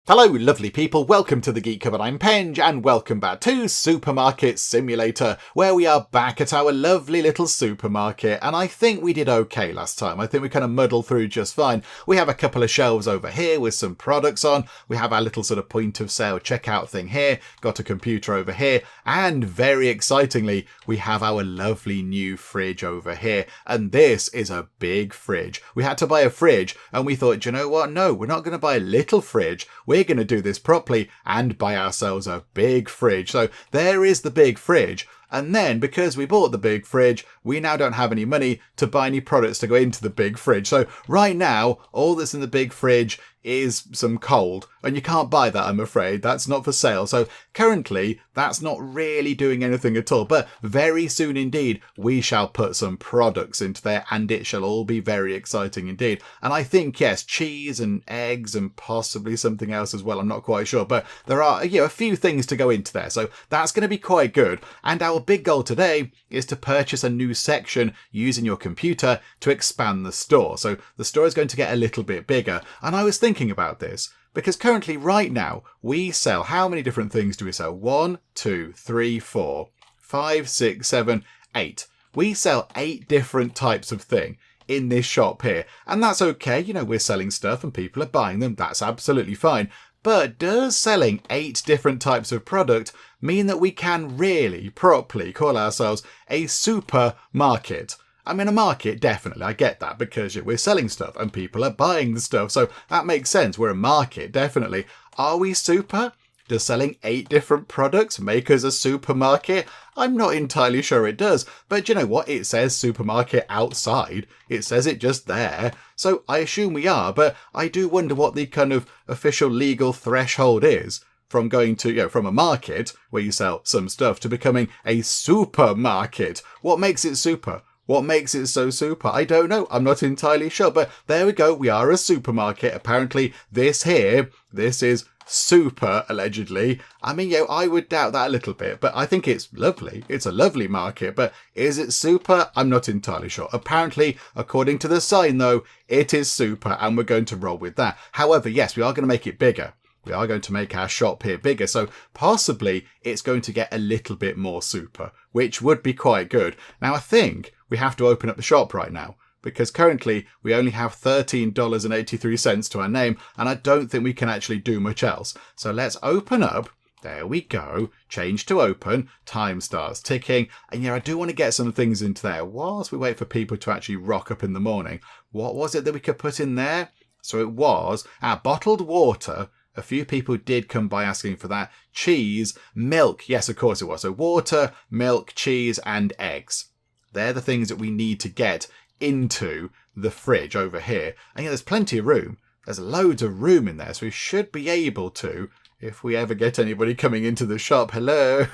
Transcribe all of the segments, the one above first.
Hello lovely people, welcome to the Geek Cupboard. I'm Penge and welcome back to Supermarket Simulator, where we are back at our lovely little supermarket, and I think we did okay last time. I think we kind of muddled through just fine. We have a couple of shelves over here with some products on, we have our little sort of point of sale checkout thing here, got a computer over here, and very excitingly we have our lovely new fridge over here, and this is a big fridge. We had to buy a fridge and we thought, do you know what, no, we're not going to buy a little fridge, we're going to do this properly and buy ourselves a big fridge. So there is the big fridge. And then because we bought the big fridge, we now don't have any money to buy any products to go into the big fridge. So right now, all that's in the big fridge is some cold, and you can't buy that, I'm afraid. That's not for sale. So currently, that's not really doing anything at all. But very soon indeed, we shall put some products into there, and it shall all be very exciting indeed. And I think, yes, cheese and eggs and possibly something else as well. I'm not quite sure, but there are a few things to go into there. So that's going to be quite good. And our big goal today is to purchase a new section using your computer to expand the store. So the store is going to get a little bit bigger. And I was thinking about this because currently right now we sell, how many different things do we sell? 1, 2, 3, 4, 5, 6, 7, 8. We sell 8 different types of thing in this shop here. And that's okay. We're selling stuff and people are buying them. That's absolutely fine. But does selling 8 different types of product mean that we can really properly call ourselves a supermarket? I mean, a market, definitely, I get that, because we're selling stuff and people are buying the stuff, so that makes sense. We're a market, definitely. Are we super? Does selling 8 different products make us a supermarket? I'm not entirely sure it does, but you know what? It says supermarket outside. It says it just there. So I assume we are, but I do wonder what the kind of official legal threshold is from going to, from a market where you sell some stuff to becoming a supermarket. What makes it super? What makes it so super? I don't know. I'm not entirely sure, but there we go. We are a supermarket. Apparently this is super, allegedly. I mean, I would doubt that a little bit, but I think it's lovely. It's a lovely market, but is it super? I'm not entirely sure. Apparently, according to the sign though, it is super and we're going to roll with that. However, yes, we are going to make it bigger. We are going to make our shop here bigger, so possibly it's going to get a little bit more super, which would be quite good. Now, I think we have to open up the shop right now, because currently we only have $13.83 to our name, and I don't think we can actually do much else. So let's open up. There we go. Change to open. Time starts ticking. And I do want to get some things into there whilst we wait for people to actually rock up in the morning. What was it that we could put in there? So it was our bottled water. A few people did come by asking for that. Cheese, milk. Yes, of course it was. So water, milk, cheese, and eggs. They're the things that we need to get into the fridge over here. And there's plenty of room. There's loads of room in there. So we should be able to, if we ever get anybody coming into the shop. Hello.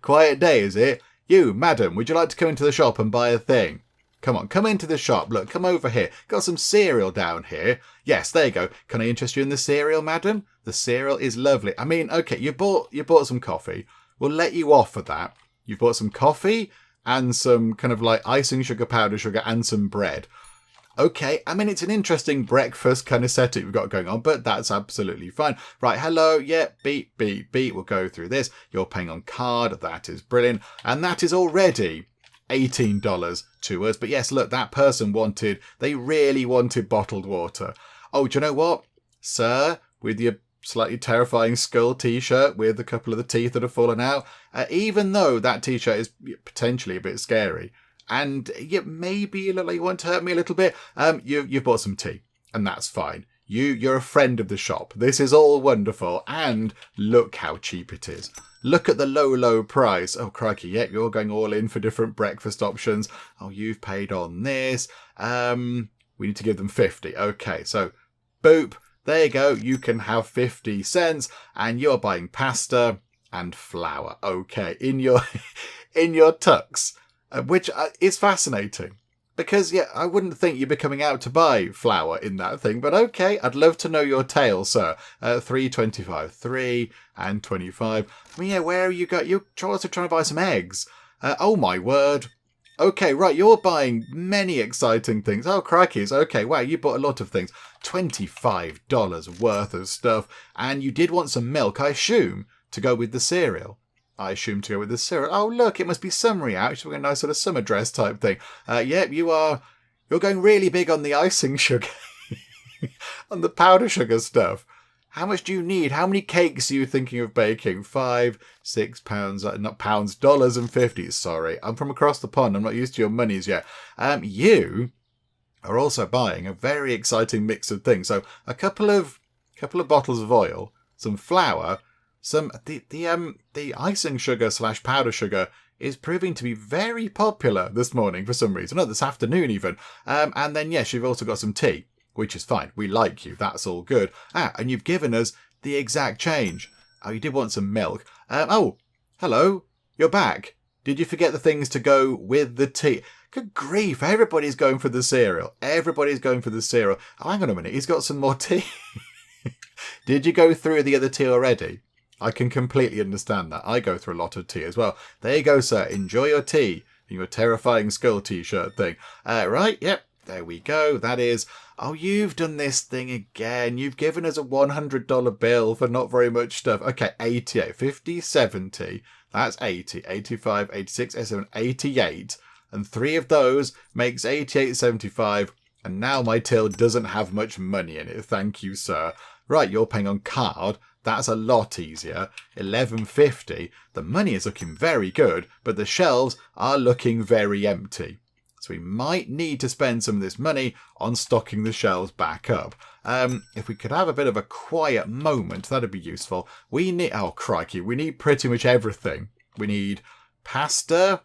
Quiet day, is it? You, madam, would you like to come into the shop and buy a thing? Come on, come into the shop. Look, come over here. Got some cereal down here. Yes, there you go. Can I interest you in the cereal, madam? The cereal is lovely. I mean, okay, you bought some coffee. We'll let you off for that. You bought some coffee and some kind of like icing sugar, powder sugar, and some bread. Okay, I mean, it's an interesting breakfast kind of setup we've got going on, but that's absolutely fine. Right, hello, yeah, beep, beep, beep. We'll go through this. You're paying on card. That is brilliant. And that is already $18 to us. But yes, look, that person they really wanted bottled water. Oh, do you know what? Sir, with your slightly terrifying skull t-shirt with a couple of the teeth that have fallen out, even though that t-shirt is potentially a bit scary, and maybe you look like you want to hurt me a little bit, you've bought some tea, and that's fine. You're a friend of the shop. This is all wonderful, and look how cheap it is. Look at the low price. Oh, crikey, yep, you're going all in for different breakfast options. Oh, you've paid on this. We need to give them 50. Okay, so, boop. There you go. You can have 50 cents, and you're buying pasta and flour. Okay, in your tux, which is fascinating. Because, I wouldn't think you'd be coming out to buy flour in that thing. But okay, I'd love to know your tale, sir. $3.25. 3 and 25. I mean, where are you going? You're also trying to buy some eggs. Oh, my word. Okay, right, you're buying many exciting things. Oh, crikeys. Okay, wow, you bought a lot of things. $25 worth of stuff. And you did want some milk, I assume, to go with the cereal. Oh, look, it must be summery out. She's wearing a nice sort of summer dress type thing. Yep, you're going really big on the icing sugar. On the powder sugar stuff. How much do you need? How many cakes are you thinking of baking? 5, 6 pounds, not pounds, dollars and 50. Sorry, I'm from across the pond. I'm not used to your monies yet. You are also buying a very exciting mix of things. So a couple of bottles of oil, some flour, some the icing sugar / powder sugar is proving to be very popular this morning for some reason. No, this afternoon even. And then yes, you've also got some tea, which is fine. We like you. That's all good. And you've given us the exact change. Oh, you did want some milk. Oh, hello. You're back. Did you forget the things to go with the tea? Good grief. Everybody's going for the cereal. Oh, hang on a minute. He's got some more tea. Did you go through the other tea already? I can completely understand that. I go through a lot of tea as well. There you go, sir. Enjoy your tea. Your terrifying skull t-shirt thing. Right, yep. There we go. That is... Oh, you've done this thing again. You've given us a $100 bill for not very much stuff. Okay, 88, 50, 70. That's 80, 85, 86, 87, 88. And 3 of those makes 88.75. And now my till doesn't have much money in it. Thank you, sir. Right, you're paying on card. That's a lot easier. 11.50. The money is looking very good, but the shelves are looking very empty. So we might need to spend some of this money on stocking the shelves back up. If we could have a bit of a quiet moment, that'd be useful. We need... Oh, crikey. We need pretty much everything. We need pasta.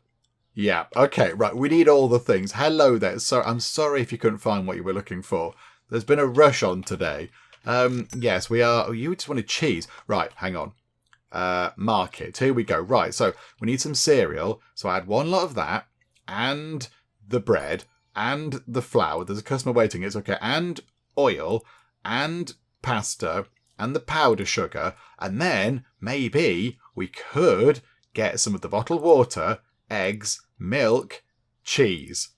Yeah, okay, right. We need all the things. Hello there. So I'm sorry if you couldn't find what you were looking for. There's been a rush on today. Yes, we are... Oh, you just wanted cheese. Right, hang on. Market. Here we go. Right, so we need some cereal. So I had one lot of that and... the bread and the flour. There's a customer waiting. It's okay. And oil and pasta and the powder sugar. And then maybe we could get some of the bottled water, eggs, milk, cheese.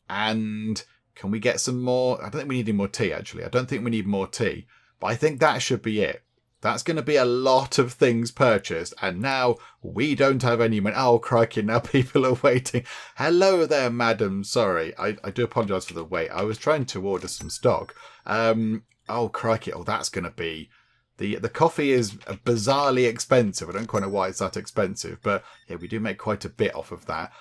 And can we get some more? I don't think we need any more tea, actually. I don't think we need more tea. But I think that should be it. That's going to be a lot of things purchased. And now we don't have any money. Oh, crikey, now people are waiting. Hello there, madam. Sorry, I do apologise for the wait. I was trying to order some stock. Oh, crikey. Oh, that's going to be... The coffee is bizarrely expensive. I don't quite know why it's that expensive. But yeah, we do make quite a bit off of that.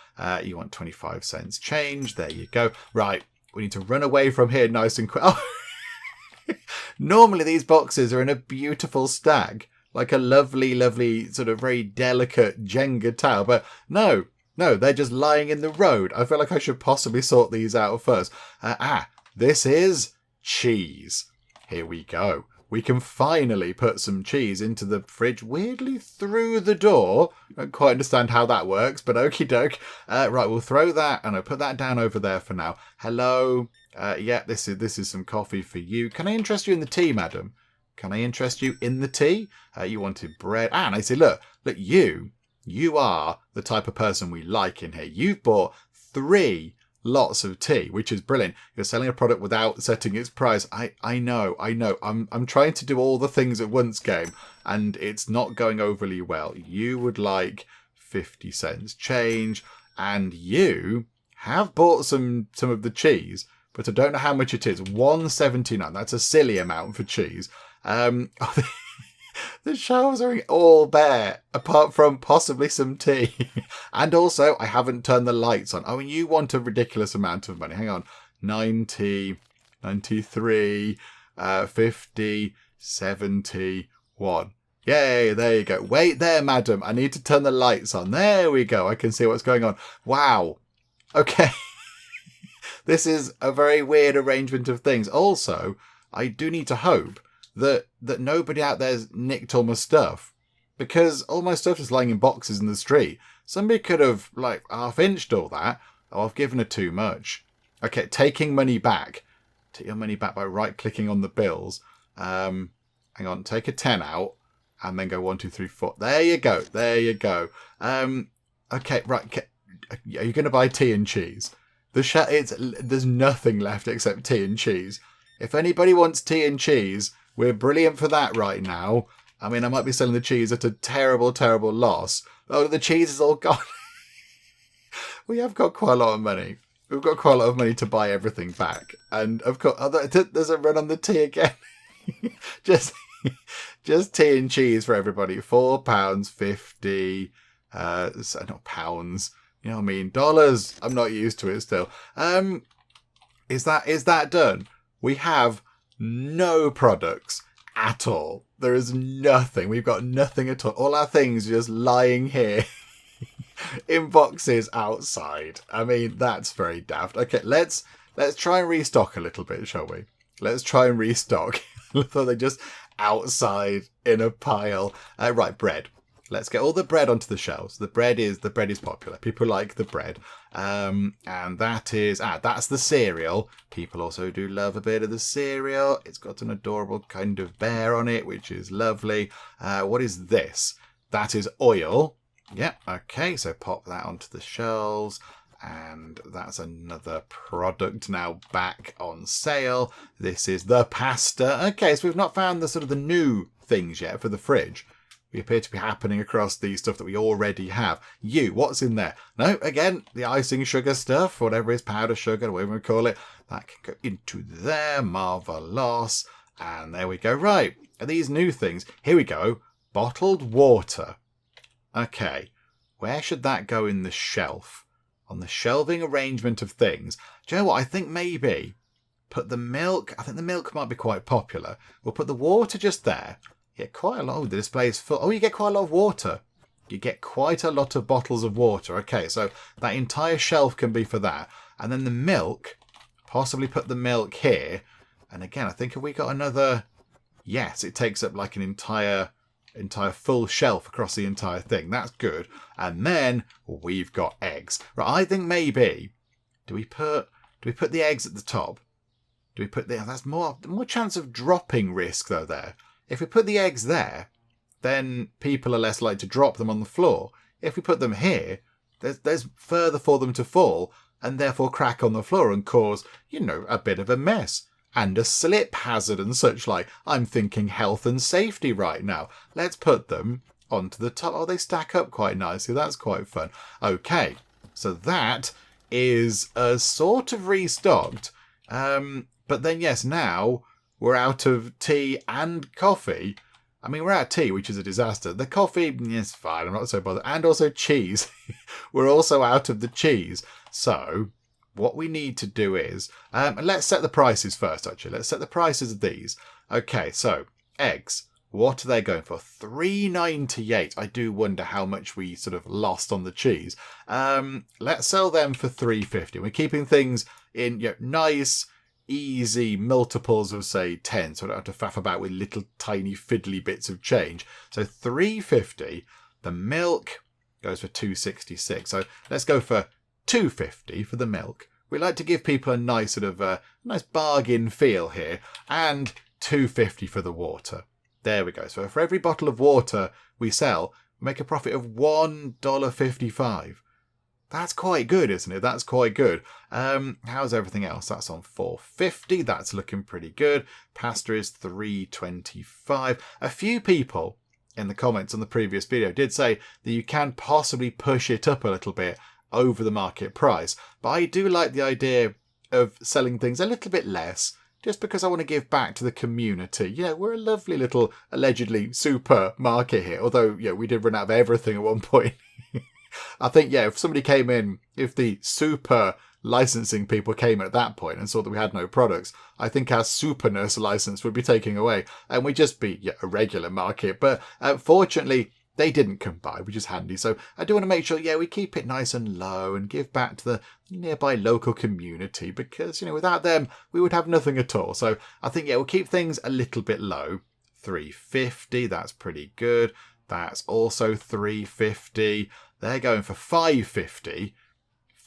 You want 25 cents change. There you go. Right, we need to run away from here nice and quick. Oh. Normally these boxes are in a beautiful stack, like a lovely, lovely, sort of very delicate Jenga tower. But no, they're just lying in the road. I feel like I should possibly sort these out first. This is cheese. Here we go. We can finally put some cheese into the fridge, weirdly through the door. I don't quite understand how that works, but okie doke. Right, we'll throw that, and I'll put that down over there for now. Hello. Yeah, this is some coffee for you. Can I interest you in the tea, madam? Can I interest you in the tea? You wanted bread. And I say, look, you are the type of person we like in here. You've bought 3 lots of tea, which is brilliant. You're selling a product without setting its price. I know. I'm trying to do all the things at once, game, and it's not going overly well. You would like 50 cents change, and you have bought some of the cheese. But I don't know how much it is. $1.79. That's a silly amount for cheese. The shelves are all bare, apart from possibly some tea. And also, I haven't turned the lights on. Oh, and you want a ridiculous amount of money. Hang on. 90, 93, 50, 71. Yay, there you go. Wait there, madam. I need to turn the lights on. There we go. I can see what's going on. Wow. Okay. This is a very weird arrangement of things. Also, I do need to hope that nobody out there's nicked all my stuff, because all my stuff is lying in boxes in the street. Somebody could have, like, half-inched all that. Oh, I've given her too much. Okay, taking money back. Take your money back by right-clicking on the bills. Hang on, take a 10 out, and then go 1, 2, 3, 4. There you go. Okay, right. are you going to buy tea and cheese? There's nothing left except tea and cheese. If anybody wants tea and cheese, we're brilliant for that right now. I mean, I might be selling the cheese at a terrible, terrible loss. Oh, the cheese is all gone. We have got quite a lot of money. We've got quite a lot of money to buy everything back. And of course, there's a run on the tea again. just tea and cheese for everybody. £4.50. So not pounds. You know what I mean? Dollars. I'm not used to it still. Is that done? We have no products at all. There is nothing. We've got nothing at all. All our things are just lying here in boxes outside. I mean, that's very daft. Okay, let's try and restock a little bit, shall we? Let's try and restock. I thought they're just outside in a pile. Right, bread. Let's get all the bread onto the shelves. The bread is popular. People like the bread. And that's the cereal. People also do love a bit of the cereal. It's got an adorable kind of bear on it, which is lovely. What is this? That is oil. Yeah, okay, so pop that onto the shelves. And that's another product now back on sale. This is the pasta. Okay, so we've not found the new things yet for the fridge. We appear to be happening across the stuff that we already have. What's in there? No, again, the icing sugar stuff, whatever is powder sugar, whatever we call it, that can go into there. Marvelous. And there we go. Right, and these new things. Here we go. Bottled water. Okay, where should that go in the shelf? On the shelving arrangement of things. Do you know what? I think maybe put the milk. I think the milk might be quite popular. We'll put the water just there. You get quite a lot. Oh, the display is full. Oh, you get quite a lot of water. You get quite a lot of bottles of water. Okay, so that entire shelf can be for that. And then the milk, possibly put the milk here. And again, I think have we got another... Yes, it takes up like an entire full shelf across the entire thing. That's good. And then we've got eggs. Right, I think maybe... Do we put the eggs at the top? Do we put the... That's more chance of dropping risk, though, there. If we put the eggs there, then people are less likely to drop them on the floor. If we put them here, there's further for them to fall and therefore crack on the floor and cause, a bit of a mess. And a slip hazard and such like. I'm thinking health and safety right now. Let's put them onto the top. Oh, they stack up quite nicely. That's quite fun. Okay, so that is a sort of restocked. But then, yes, now... We're out of tea and coffee. I mean, we're out of tea, which is a disaster. The coffee is fine. I'm not so bothered. And also cheese. We're also out of the cheese. So what we need to do is... let's set the prices first, actually. Let's set the prices of these. Okay, so eggs. What are they going for? $3.98. I do wonder how much we sort of lost on the cheese. Let's sell them for $3.50. We're keeping things in nice... easy multiples of say 10, so I don't have to faff about with little tiny fiddly bits of change. So $3.50. The milk goes for $2.66. So let's go for $2.50 for the milk. We like to give people a nice sort of nice bargain feel here, and $2.50 for the water. There we go. So for every bottle of water we sell, we make a profit of $1.55. That's quite good, isn't it? That's quite good. How's everything else? That's on $4.50. That's looking pretty good. Pasta is $3.25. A few people in the comments on the previous video did say that you can possibly push it up a little bit over the market price. But I do like the idea of selling things a little bit less, just because I want to give back to the community. We're a lovely little, allegedly, supermarket here. Although, we did run out of everything at one point. I think, if somebody came in, if the super licensing people came at that point and saw that we had no products, I think our super nurse license would be taken away and we'd just be a regular market. But fortunately, they didn't come by, which is handy. So I do want to make sure, we keep it nice and low and give back to the nearby local community because, without them, we would have nothing at all. So I think, we'll keep things a little bit low. $3.50, that's pretty good. That's also $3.50. They're going for $5.50.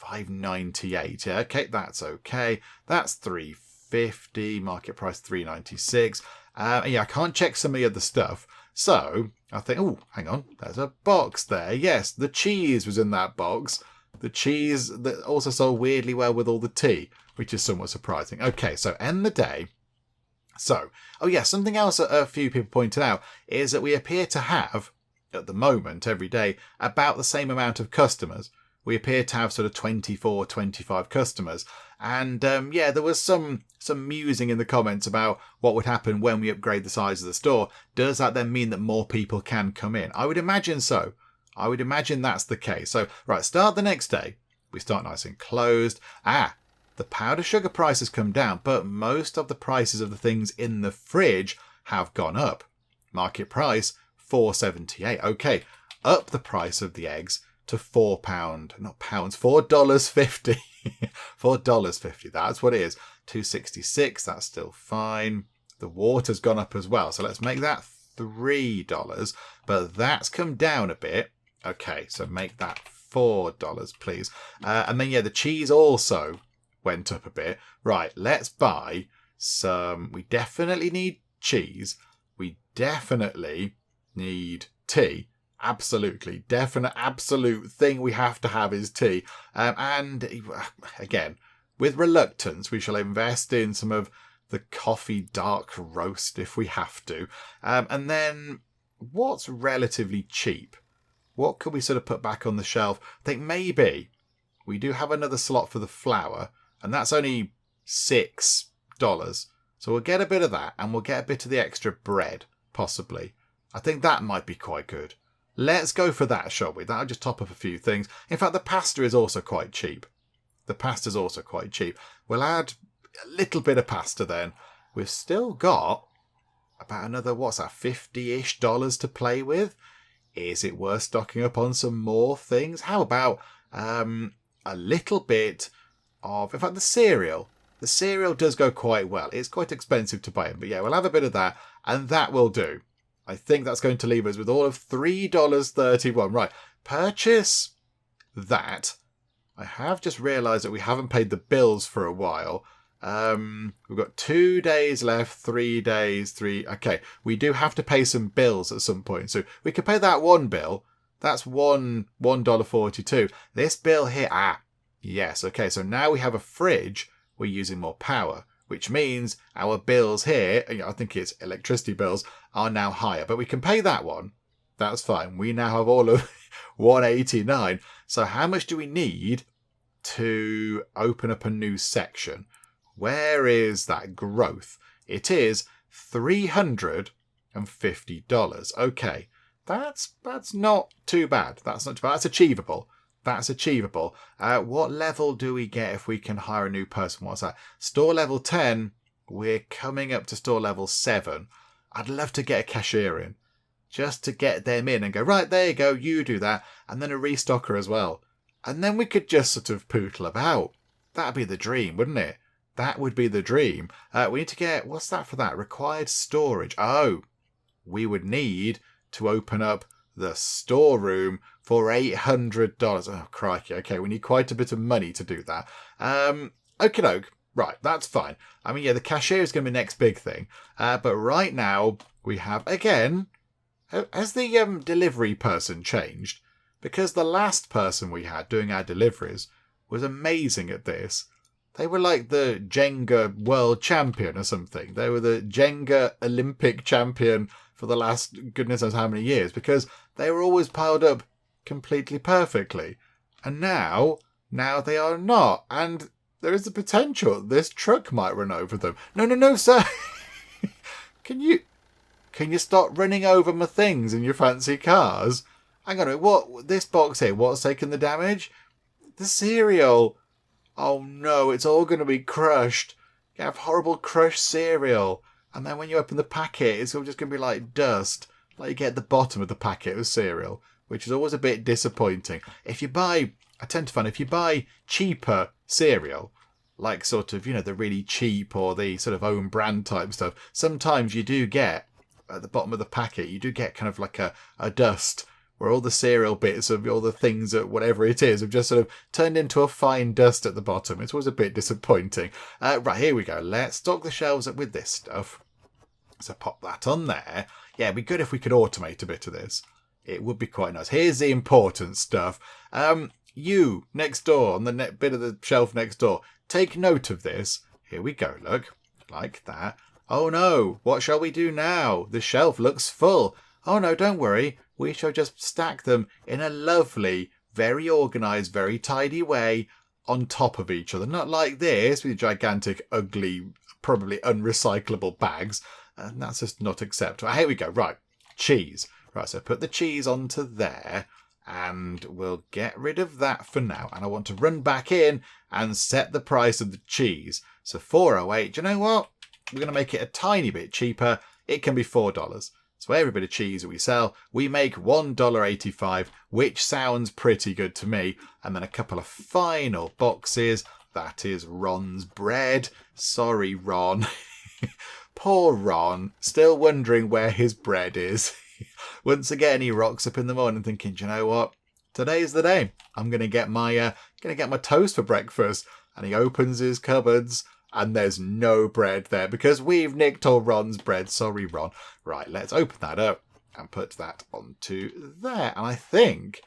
$5.98. Yeah, okay, that's okay. That's $3.50. Market price $3.96. I can't check some of the other stuff. So I think, hang on. There's a box there. Yes, the cheese was in that box. The cheese that also sold weirdly well with all the tea, which is somewhat surprising. Okay, so end the day. So, oh yeah, something else a few people pointed out is that we appear to have, at the moment, every day, about the same amount of customers. We appear to have sort of 24, 25 customers. And yeah, there was some musing in the comments about what would happen when we upgrade the size of the store. Does that then mean that more people can come in? I would imagine so. I would imagine that's the case. So, right, start the next day. We start nice and closed. The powdered sugar price has come down, but most of the prices of the things in the fridge have gone up. Market price, $4.78. Okay, up the price of the eggs to £4, not pounds, $4.50. $4.50, that's what it is. $2.66, that's still fine. The water's gone up as well, so let's make that $3, but that's come down a bit. Okay, so make that $4, please. And then, yeah, the cheese also went up a bit. Right, let's buy some. We definitely need cheese. We definitely need tea. Absolutely. Definite, absolute thing we have to have is tea. And again, with reluctance, we shall invest in some of the coffee dark roast if we have to. And then what's relatively cheap? What could we sort of put back on the shelf? I think maybe we do have another slot for the flour, and that's only $6. So we'll get a bit of that, and we'll get a bit of the extra bread, possibly. I think that might be quite good. Let's go for that, shall we? That'll just top up a few things. In fact, the pasta is also quite cheap. We'll add a little bit of pasta then. We've still got about another, what's that, $50-ish to play with. Is it worth stocking up on some more things? How about a little bit of, in fact, the cereal. The cereal does go quite well. It's quite expensive to buy it, but yeah, we'll have a bit of that, and that will do. I think that's going to leave us with all of $3.31. Right, purchase that. I have just realised that we haven't paid the bills for a while. We've got 2 days left, 3 days, Okay, we do have to pay some bills at some point. So we could pay that one bill. That's $1.42. This bill here, yes, okay. So now we have a fridge. We're using more power, which means our bills here, I think it's electricity bills, are now higher. But we can pay that one. That's fine. We now have all of $1.89. So how much do we need to open up a new section? Where is that growth? It is $350. Okay, that's not too bad. That's not too bad. That's achievable. What level do we get if we can hire a new person? What's that? Store level 10. We're coming up to store level 7. I'd love to get a cashier in. Just to get them in and go, right, there you go, you do that. And then a restocker as well. And then we could just sort of pootle about. That'd be the dream, wouldn't it? That would be the dream. We need to get, what's that for that? Required storage. Oh, we would need to open up the storeroom for $800. Oh, crikey. Okay, we need quite a bit of money to do that. Okie doke. Right, that's fine. I mean, yeah, the cashier is going to be the next big thing. But right now, we have, again, has the delivery person changed? Because the last person we had doing our deliveries was amazing at this. They were like the Jenga world champion or something. They were the Jenga Olympic champion for the last goodness knows how many years, because they were always piled up completely perfectly. And now they are not. And there is the potential this truck might run over them. No, sir. Can you stop running over my things in your fancy cars? Hang on a minute, what, this box here, what's taking the damage? The cereal. Oh no, it's all going to be crushed. You have horrible crushed cereal. And then when you open the packet, it's all just going to be like dust. Like you get the bottom of the packet of cereal, which is always a bit disappointing. I tend to find if you buy cheaper cereal, like sort of, the really cheap or the sort of own brand type stuff, sometimes you do get, at the bottom of the packet, you do get kind of like a dust where all the cereal bits of all the things that whatever it is have just sort of turned into a fine dust at the bottom. It's always a bit disappointing. Right, here we go. Let's stock the shelves up with this stuff. So pop that on there. Yeah, it'd be good if we could automate a bit of this. It would be quite nice. Here's the important stuff. You, next door, on the bit of the shelf next door, take note of this. Here we go, look. Like that. Oh no, what shall we do now? The shelf looks full. Oh no, don't worry. We shall just stack them in a lovely, very organised, very tidy way on top of each other. Not like this with gigantic, ugly, probably unrecyclable bags. And that's just not acceptable. Here we go. Right. Cheese. Right, so put the cheese onto there. And we'll get rid of that for now. And I want to run back in and set the price of the cheese. So $4.08. Do you know what? We're going to make it a tiny bit cheaper. It can be $4. So every bit of cheese that we sell, we make $1.85, which sounds pretty good to me. And then a couple of final boxes. That is Ron's bread. Sorry, Ron. Poor Ron. Still wondering where his bread is. Once again, he rocks up in the morning thinking, do you know what? Today's the day. I'm going to get my toast for breakfast. And he opens his cupboards and there's no bread there because we've nicked all Ron's bread. Sorry, Ron. Right, let's open that up and put that onto there. And I think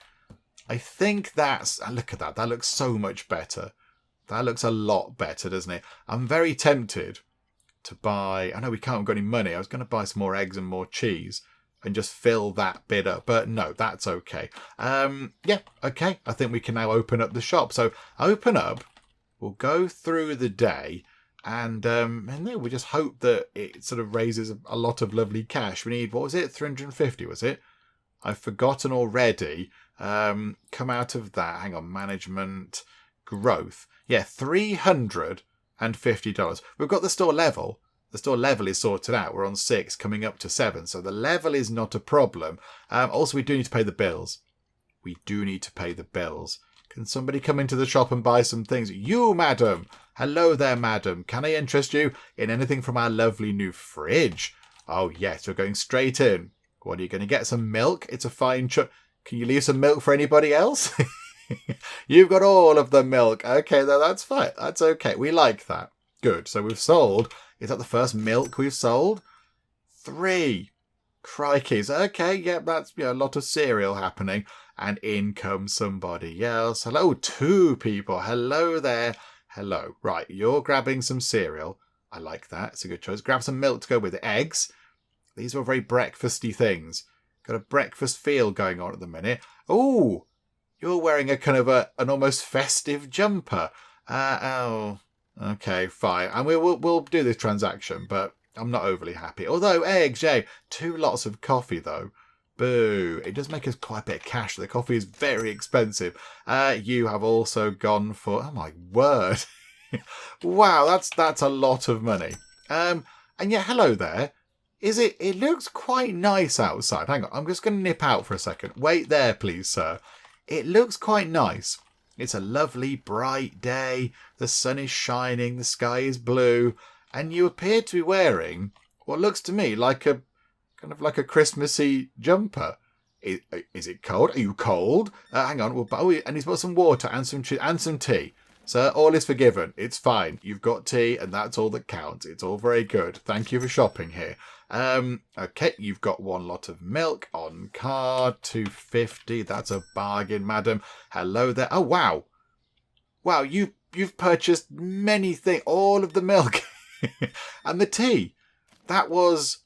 that's... Look at that. That looks so much better. That looks a lot better, doesn't it? I'm very tempted to buy... I know we can't have got any money. I was going to buy some more eggs and more cheese and just fill that bit up. But no, that's okay. Yeah, okay. I think we can now open up the shop. So open up. We'll go through the day. And then we just hope that it sort of raises a lot of lovely cash. We need, what was it? 350, was it? I've forgotten already. Come out of that. Hang on. Management. Growth. Yeah, $350. We've got the store level. The store level is sorted out. We're on 6, coming up to 7. So the level is not a problem. Also, we do need to pay the bills. We do need to pay the bills. Can somebody come into the shop and buy some things? You, madam. Hello there, madam. Can I interest you in anything from our lovely new fridge? Oh, yes, you're going straight in. What are you going to get? Some milk? It's a fine Can you leave some milk for anybody else? You've got all of the milk. Okay, that's fine. That's okay. We like that. Good. So we've sold. Is that the first milk we've sold? 3. Crikeys. Okay, yeah, that's a lot of cereal happening. And in comes somebody else. Hello, 2 people. Hello there. Hello. Right, you're grabbing some cereal. I like that. It's a good choice. Grab some milk to go with it. Eggs. These are very breakfasty things. Got a breakfast feel going on at the minute. Oh, you're wearing a kind of an almost festive jumper. Oh, okay, fine. And we'll do this transaction, but I'm not overly happy. Although eggs, yay. 2 lots of coffee though. Boo. It does make us quite a bit of cash. The coffee is very expensive. You have also gone for... Oh, my word. Wow, that's a lot of money. And yeah, hello there. It looks quite nice outside. Hang on, I'm just going to nip out for a second. Wait there, please, sir. It looks quite nice. It's a lovely, bright day. The sun is shining. The sky is blue. And you appear to be wearing what looks to me like a... kind of like a Christmassy jumper. Is it cold? Are you cold? Hang on. And he's got some water and some tea. Sir, all is forgiven. It's fine. You've got tea and that's all that counts. It's all very good. Thank you for shopping here. Okay, you've got 1 lot of milk on card. $2.50. That's a bargain, madam. Hello there. Oh, wow. Wow, you've purchased many things. All of the milk. And the tea. That was...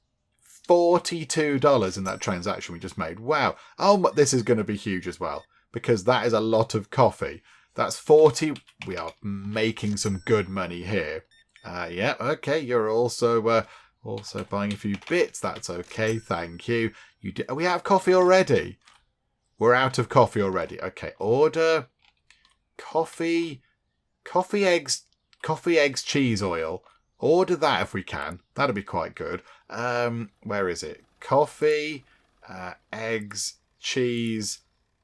$42 in that transaction we just made. Wow. Oh, this is going to be huge as well because that is a lot of coffee. That's 40. We are making some good money here. Yeah, okay. You're also buying a few bits. That's okay. Thank you. Are we out of coffee already? We're out of coffee already. Okay. Order coffee, eggs, cheese oil. Order that if we can. That'll be quite good. Where is it? Coffee, eggs, cheese,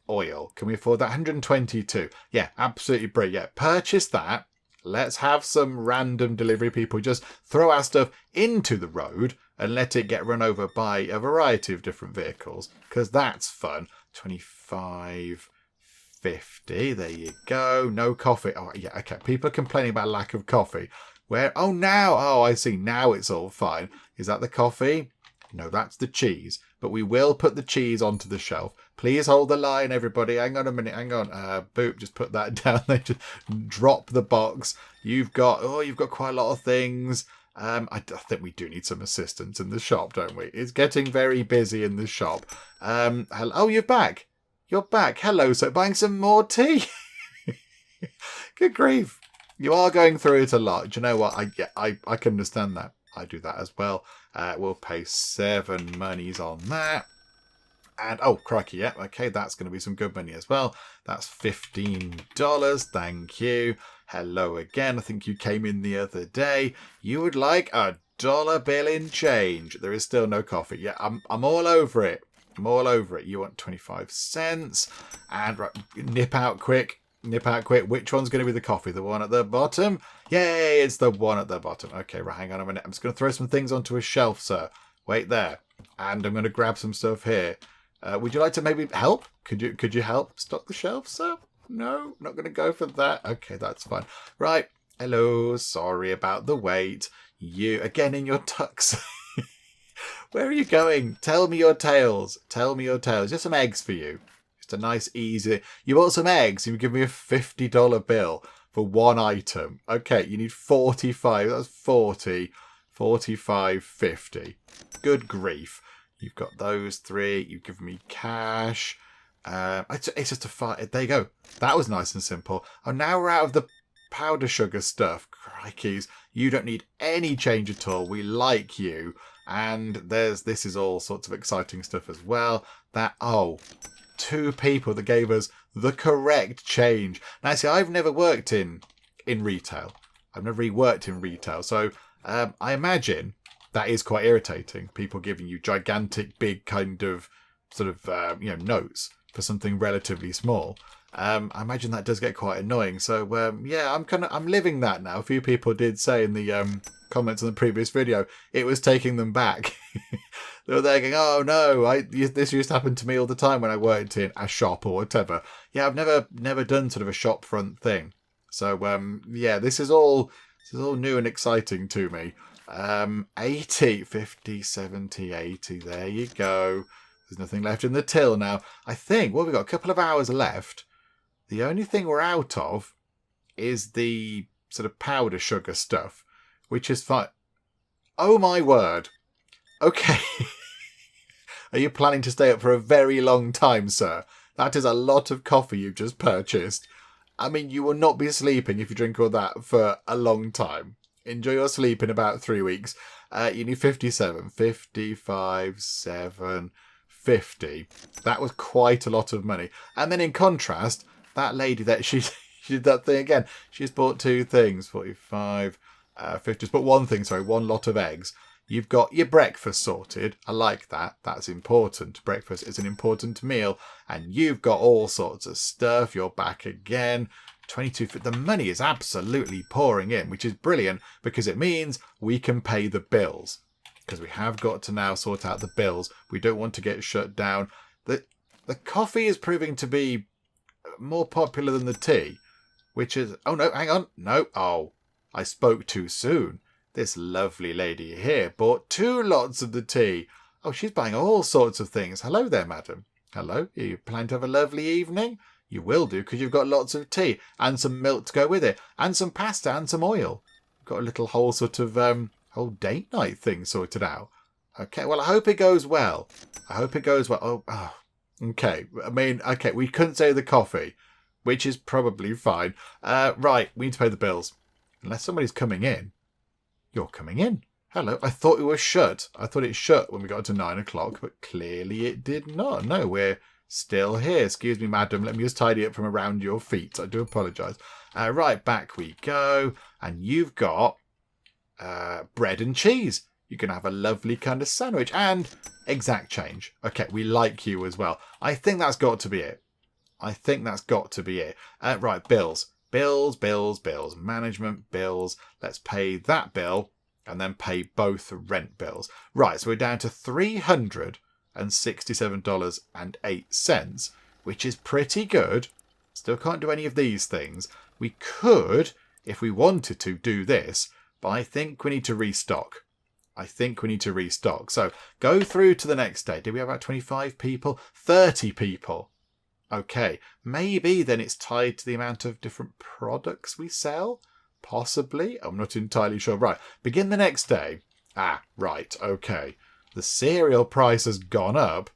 oil. Can we afford that? 122. Yeah, absolutely brilliant. Yeah, purchase that. Let's have some random delivery people just throw our stuff into the road and let it get run over by a variety of different vehicles. Because that's fun. 25.50. There you go. No coffee. Oh, yeah, okay. People are complaining about lack of coffee. Where? Oh, now. Oh, I see. Now it's all fine. Is that the coffee? No, that's the cheese. but we will put the cheese onto the shelf. Please hold the line, everybody. Hang on a minute. Hang on. Boop, just put that down there. Just drop the box. You've got quite a lot of things. I think we do need some assistance in the shop, don't we? It's getting very busy in the shop. Hello. Oh, you're back. You're back. Hello, so buying some more tea. Good grief. You are going through it a lot. Do you know what? I can understand that. I do that as well. We'll pay 7 monies on that. And, oh, crikey, yeah, okay, that's going to be some good money as well. That's $15, thank you. Hello again, I think you came in the other day. You would like a $1 bill in change. There is still no coffee. Yeah, I'm all over it. I'm all over it. You want 25 cents. And right, nip out quick. Nip out quick. Which one's going to be the coffee? The one at the bottom? Yay, it's the one at the bottom. Okay, right, hang on a minute. I'm just going to throw some things onto a shelf, sir. Wait there. And I'm going to grab some stuff here. Would you like to maybe help? Could you help stock the shelf, sir? No, not going to go for that. Okay, that's fine. Right. Hello. Sorry about the wait. You again in your tux. Where are you going? Tell me your tales. Tell me your tales. Just some eggs for you. Just a nice, easy. You want some eggs? You give me a $50 bill for one item. Okay, you need 45. That's 40. 45, 50. Good grief. You've got those 3. You've given me cash. It's just a fight. There you go. That was nice and simple. Oh, now we're out of the powder sugar stuff. Crikeys. You don't need any change at all. We like you. And this is all sorts of exciting stuff as well. 2 people that gave us the correct change. Now, see, I've never worked in retail. I've never really worked in retail. So I imagine that is quite irritating. People giving you gigantic, big kind of sort of, notes for something relatively small. I imagine that does get quite annoying. So, yeah, I'm living that now. A few people did say in the comments on the previous video, it was taking them back. They were there going, oh no, this used to happen to me all the time when I worked in a shop or whatever. Yeah, I've never done sort of a shop front thing. So, yeah, this is all new and exciting to me. 80, 50, 70, 80. There you go. There's nothing left in the till now. I think, we've got a couple of hours left. The only thing we're out of is the sort of powder sugar stuff, which is fine. Oh my word. Okay. Are you planning to stay up for a very long time, sir? That is a lot of coffee you've just purchased. I mean, you will not be sleeping if you drink all that for a long time. Enjoy your sleep in about 3 weeks. You need 57, 55, 7, 50. That was quite a lot of money. And then in contrast, that lady that she did that thing again. She's bought 2 things, 45, 50. She's bought one thing, one lot of eggs. You've got your breakfast sorted. I like that. That's important. Breakfast is an important meal. And you've got all sorts of stuff. You're back again. 22. The money is absolutely pouring in, which is brilliant because it means we can pay the bills. Because we have got to now sort out the bills. We don't want to get shut down. The coffee is proving to be more popular than the tea, which is... Oh, no, hang on. No. Oh, I spoke too soon. This lovely lady here bought 2 lots of the tea. Oh, she's buying all sorts of things. Hello there, madam. Hello. Are you planning to have a lovely evening? You will do, because you've got lots of tea and some milk to go with it, and some pasta and some oil. You've got a little whole sort of whole date night thing sorted out. Okay, well, I hope it goes well. I hope it goes well. Oh, okay. I mean, okay, we couldn't say the coffee, which is probably fine. Right, we need to pay the bills. Unless somebody's coming in. You're coming in. Hello. I thought it was shut. I thought it shut when we got to 9 o'clock, but clearly it did not. No, we're still here. Excuse me, madam. Let me just tidy up from around your feet. I do apologise. Right, back we go. And you've got bread and cheese. You can have a lovely kind of sandwich and exact change. Okay, we like you as well. I think that's got to be it. Right, bills. Bills. Management bills. Let's pay that bill and then pay both rent bills. Right, so we're down to $367.08, which is pretty good. Still can't do any of these things. We could, if we wanted to, do this, but I think we need to restock. I think we need to restock. So go through to the next day. Did we have about 25 people? 30 people. Okay, maybe then it's tied to the amount of different products we sell? Possibly. I'm not entirely sure. Right, begin the next day. Ah, right, okay. The cereal price has gone up,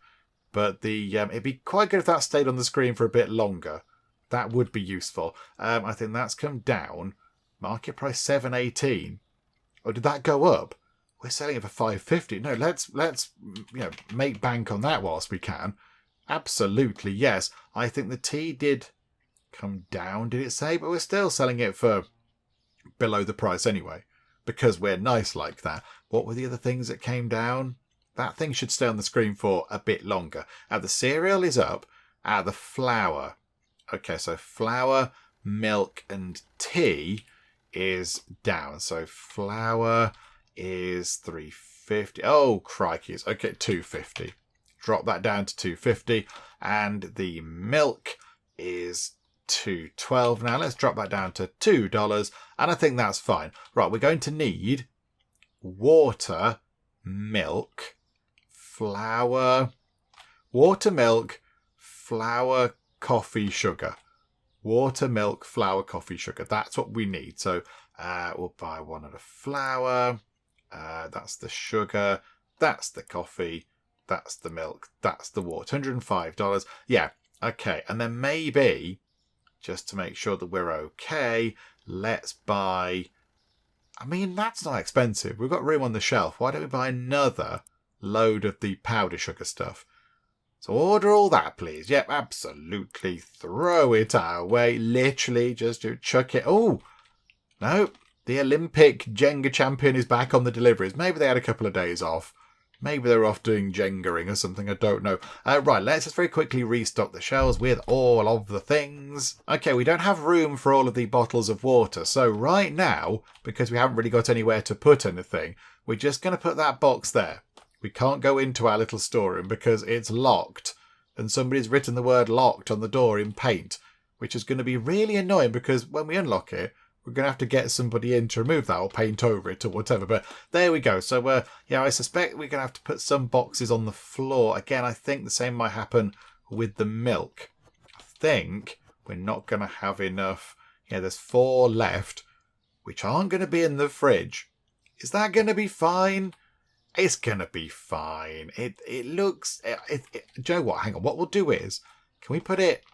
but the it'd be quite good if that stayed on the screen for a bit longer. That would be useful. I think that's come down. Market price $7.18. Oh, did that go up? We're selling it for $5.50. No, let's make bank on that whilst we can. Absolutely, yes. I think the tea did come down, did it say? But we're still selling it for below the price anyway, because we're nice like that. What were the other things that came down? That thing should stay on the screen for a bit longer. The cereal is up. The flour. Okay, so flour, milk, and tea is down. So flour is $3.50. Oh, crikey. Okay, $2.50. Drop that down to $2.50. And the milk is $2.12. Now let's drop that down to $2. And I think that's fine. Right, we're going to need water, milk, flour, flour, coffee, sugar. Water, milk, flour, coffee, sugar. That's what we need. So we'll buy one of the flour. That's the sugar. That's the coffee. That's the milk. That's the water. $105. Yeah. Okay. And then maybe, just to make sure that we're okay, let's buy... I mean, that's not expensive. We've got room on the shelf. Why don't we buy another load of the powder sugar stuff? So order all that, please. Yep, absolutely. Throw it our way. Literally, just chuck it. Oh, no. The Olympic Jenga champion is back on the deliveries. Maybe they had a couple of days off. Maybe they're off doing Jengaing or something. I don't know. Right, let's just very quickly restock the shelves with all of the things. Okay, we don't have room for all of the bottles of water. So right now, because we haven't really got anywhere to put anything, we're just going to put that box there. We can't go into our little storeroom because it's locked. And somebody's written the word locked on the door in paint, which is going to be really annoying because when we unlock it, we're going to have to get somebody in to remove that or paint over it or whatever. But there we go. So, I suspect we're going to have to put some boxes on the floor. Again, I think the same might happen with the milk. I think we're not going to have enough. Yeah, there's 4 left, which aren't going to be in the fridge. Is that going to be fine? It's going to be fine. It looks... do you know what? Hang on. What we'll do is, can we put it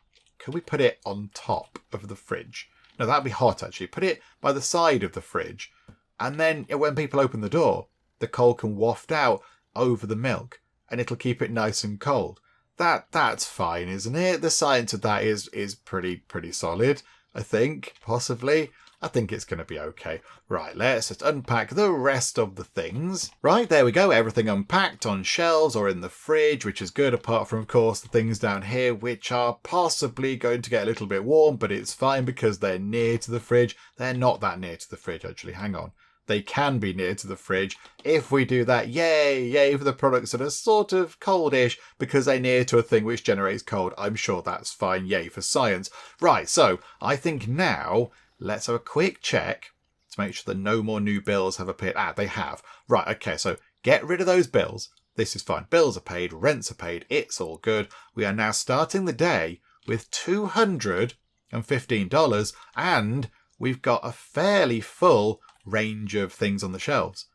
on top of the fridge? No, that'd be hot, actually. Put it by the side of the fridge. And then when people open the door, the cold can waft out over the milk. And it'll keep it nice and cold. That's fine, isn't it? The science of that is pretty solid, I think. Possibly. I think it's going to be okay. Right, let's just unpack the rest of the things. Right, there we go. Everything unpacked on shelves or in the fridge, which is good, apart from, of course, the things down here, which are possibly going to get a little bit warm, but it's fine because they're near to the fridge. They're not that near to the fridge, actually. Hang on. They can be near to the fridge. If we do that, yay for the products that are sort of coldish because they're near to a thing which generates cold. I'm sure that's fine. Yay for science. Right, so I think now... let's have a quick check to make sure that no more new bills have appeared. They have. Right, okay, so get rid of those bills. This is fine. Bills are paid, rents are paid, it's all good. We are now starting the day with $215 and we've got a fairly full range of things on the shelves.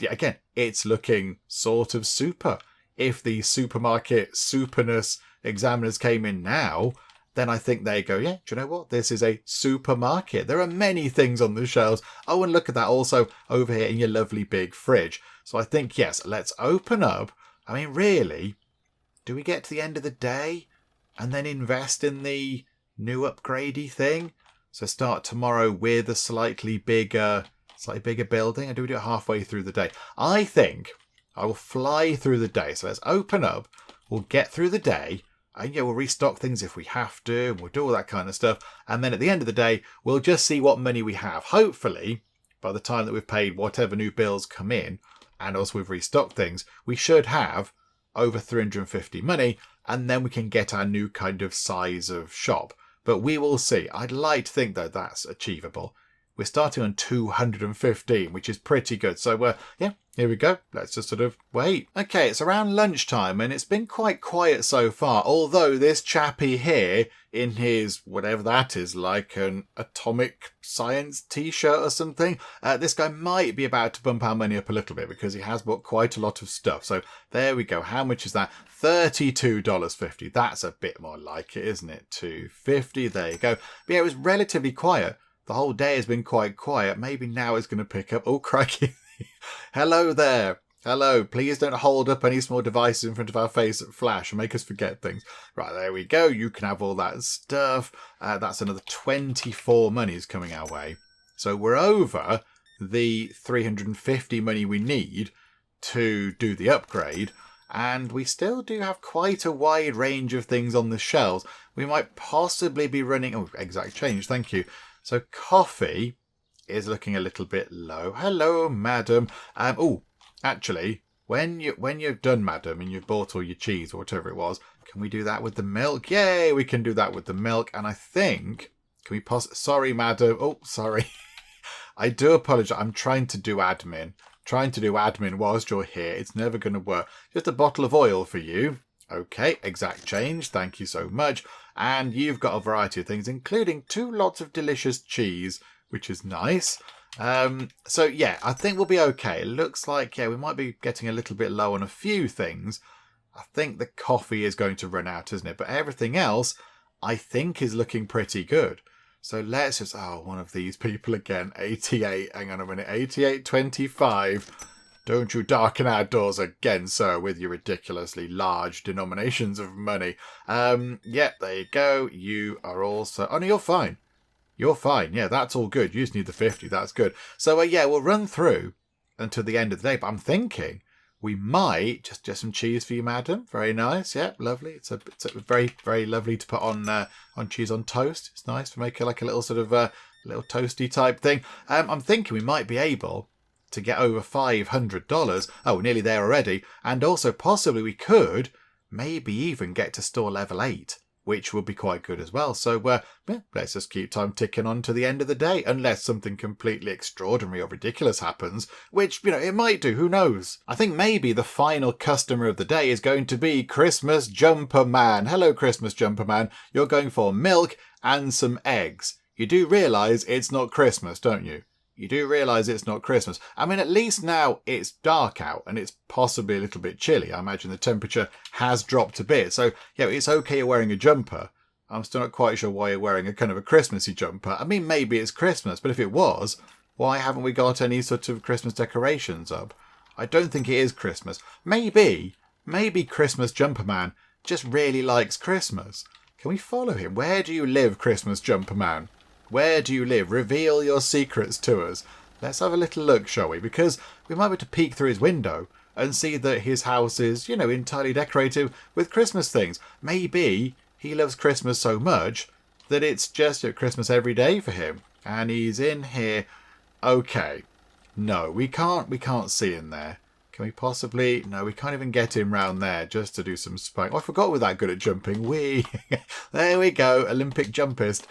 Again, it's looking sort of super. If the supermarket superness examiners came in now... then I think they go, yeah, do you know what? This is a supermarket. There are many things on the shelves. Oh, and look at that also over here in your lovely big fridge. So I think, yes, let's open up. I mean, really, do we get to the end of the day and then invest in the new upgradey thing? So start tomorrow with a slightly bigger building? Or do we do it halfway through the day? I think I will fly through the day. So let's open up. We'll get through the day. And yeah, we'll restock things if we have to, and we'll do all that kind of stuff. And then at the end of the day, we'll just see what money we have. Hopefully, by the time that we've paid whatever new bills come in, and also we've restocked things, we should have over $350 money, and then we can get our new kind of size of shop. But we will see. I'd like to think, though, that's achievable. we're starting on 215, which is pretty good. So, yeah, here we go. Let's just sort of wait. Okay, it's around lunchtime and it's been quite quiet so far. Although this chappie here in his, whatever that is, like an atomic science t-shirt or something, this guy might be about to bump our money up a little bit because he has bought quite a lot of stuff. So there we go. How much is that? $32.50. That's a bit more like it, isn't it? $2.50. There you go. But yeah, it was relatively quiet. The whole day has been quite quiet. Maybe now it's going to pick up. Oh, crikey. Hello there. Hello. Please don't hold up any small devices in front of our face that flash and make us forget things. Right, there we go. You can have all that stuff. That's another 24 monies coming our way. So we're over the 350 money we need to do the upgrade. And we still do have quite a wide range of things on the shelves. We might possibly be running... Oh, exact change. Thank you. So coffee is looking a little bit low. Hello, madam. Actually, when you've done, madam, and you've bought all your cheese or whatever it was, can we do that with the milk? Yay, we can do that with the milk. And I think, can we sorry, madam. Oh, sorry. I do apologize. I'm trying to do admin. Trying to do admin whilst you're here. It's never going to work. Just a bottle of oil for you. Okay, exact change. Thank you so much. And you've got a variety of things, including 2 lots of delicious cheese, which is nice. So, yeah, I think we'll be okay. It looks like, yeah, we might be getting a little bit low on a few things. I think the coffee is going to run out, isn't it? But everything else, I think, is looking pretty good. So let's just... Oh, one of these people again. 88. Hang on a minute. 88.25. Don't you darken our doors again, sir, with your ridiculously large denominations of money. Yeah, there you go. You are also... Oh, no, you're fine. You're fine. Yeah, that's all good. You just need the 50. That's good. So, yeah, we'll run through until the end of the day. But I'm thinking we might... Just some cheese for you, madam. Very nice. Yeah, lovely. It's a very, very lovely to put on cheese on toast. It's nice to make it like a little sort of little toasty type thing. I'm thinking we might be able to get over $500. Oh, nearly there already. And also possibly we could maybe even get to store level 8, which would be quite good as well. So yeah, let's just keep time ticking on to the end of the day, unless something completely extraordinary or ridiculous happens, which, it might do. Who knows? I think maybe the final customer of the day is going to be Christmas Jumper Man. Hello, Christmas Jumper Man. You're going for milk and some eggs. You do realise it's not Christmas, don't you? You do realise it's not Christmas. I mean, at least now it's dark out and it's possibly a little bit chilly. I imagine the temperature has dropped a bit. So, yeah, it's okay you're wearing a jumper. I'm still not quite sure why you're wearing a kind of a Christmassy jumper. I mean, maybe it's Christmas, but if it was, why haven't we got any sort of Christmas decorations up? I don't think it is Christmas. Maybe Christmas Jumper Man just really likes Christmas. Can we follow him? Where do you live, Christmas Jumper Man? Where do you live? Reveal your secrets to us. Let's have a little look, shall we? Because we might be able to peek through his window and see that his house is, entirely decorated with Christmas things. Maybe he loves Christmas so much that it's just Christmas every day for him. And he's in here. Okay. No, we can't see in there. Can we possibly... No, we can't even get him round there just to do some spying. Oh, I forgot we're that good at jumping. There we go. Olympic jumpist.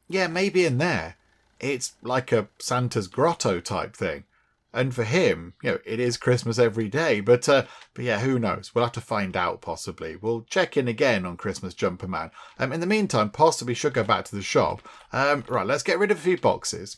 Yeah, maybe in there. It's like a Santa's grotto type thing. And for him, it is Christmas every day. But yeah, who knows? We'll have to find out, possibly. We'll check in again on Christmas Jumper Man. In the meantime, possibly should go back to the shop. Right, let's get rid of a few boxes.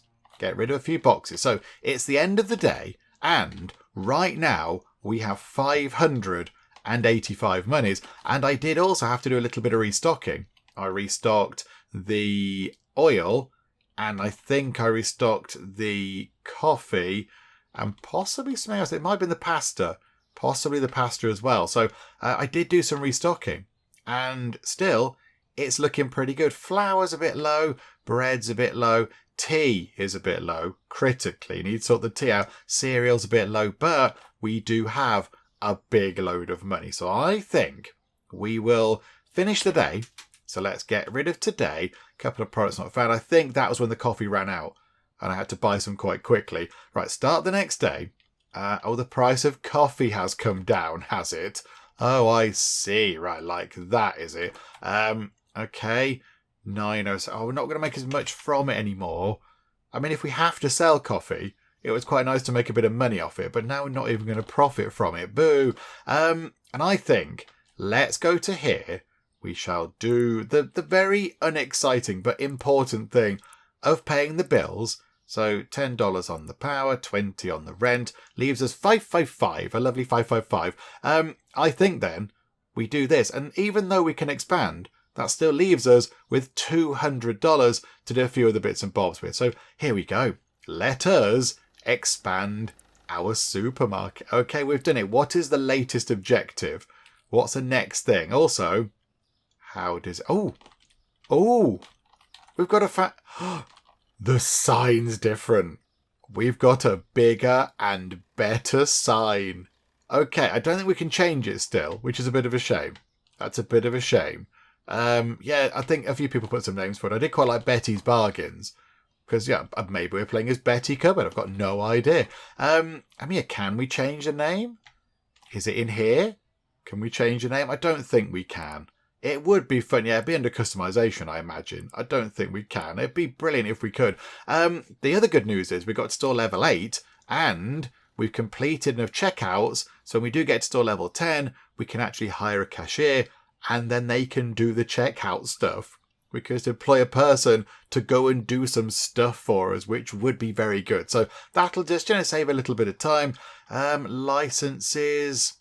So, it's the end of the day, and... Right now, we have 585 monies, and I did also have to do a little bit of restocking. I restocked the oil, and I think I restocked the coffee, and possibly something else. It might have been the pasta, possibly the pasta as well. So I did do some restocking, and still, it's looking pretty good. Flour's a bit low, bread's a bit low. Tea is a bit low, critically. Need to sort the tea out. Cereal's a bit low, but we do have a big load of money. So I think we will finish the day. So let's get rid of today. A couple of products not found. I think that was when the coffee ran out and I had to buy some quite quickly. Right, start the next day. The price of coffee has come down, has it? Oh, I see. Right, like that, is it? Okay. 907. Oh, we're not going to make as much from it anymore. I mean, if we have to sell coffee, it was quite nice to make a bit of money off it, but now we're not even going to profit from it. Boo! And I think, let's go to here. We shall do the very unexciting but important thing of paying the bills. So $10 on the power, $20 on the rent, leaves us $555, a lovely $555. I think then we do this, and even though we can expand, that still leaves us with $200 to do a few of the bits and bobs with. So here we go. Let us expand our supermarket. Okay, we've done it. What is the latest objective? What's the next thing? Also, how does... Oh, we've got a the sign's different. We've got a bigger and better sign. Okay, I don't think we can change it still, which is a bit of a shame. That's a bit of a shame. Yeah, I think a few people put some names for it. I did quite like Betty's Bargains. Because, yeah, maybe we're playing as Betty Cupboard. I've got no idea. I mean, can we change the name? Is it in here? Can we change the name? I don't think we can. It would be fun. Yeah, it'd be under customization, I imagine. I don't think we can. It'd be brilliant if we could. The other good news is we got to store level 8 and we've completed enough checkouts. So when we do get to store level 10, we can actually hire a cashier and then they can do the checkout stuff. We could employ a person to go and do some stuff for us, which would be very good. So that'll just save a little bit of time. Licenses,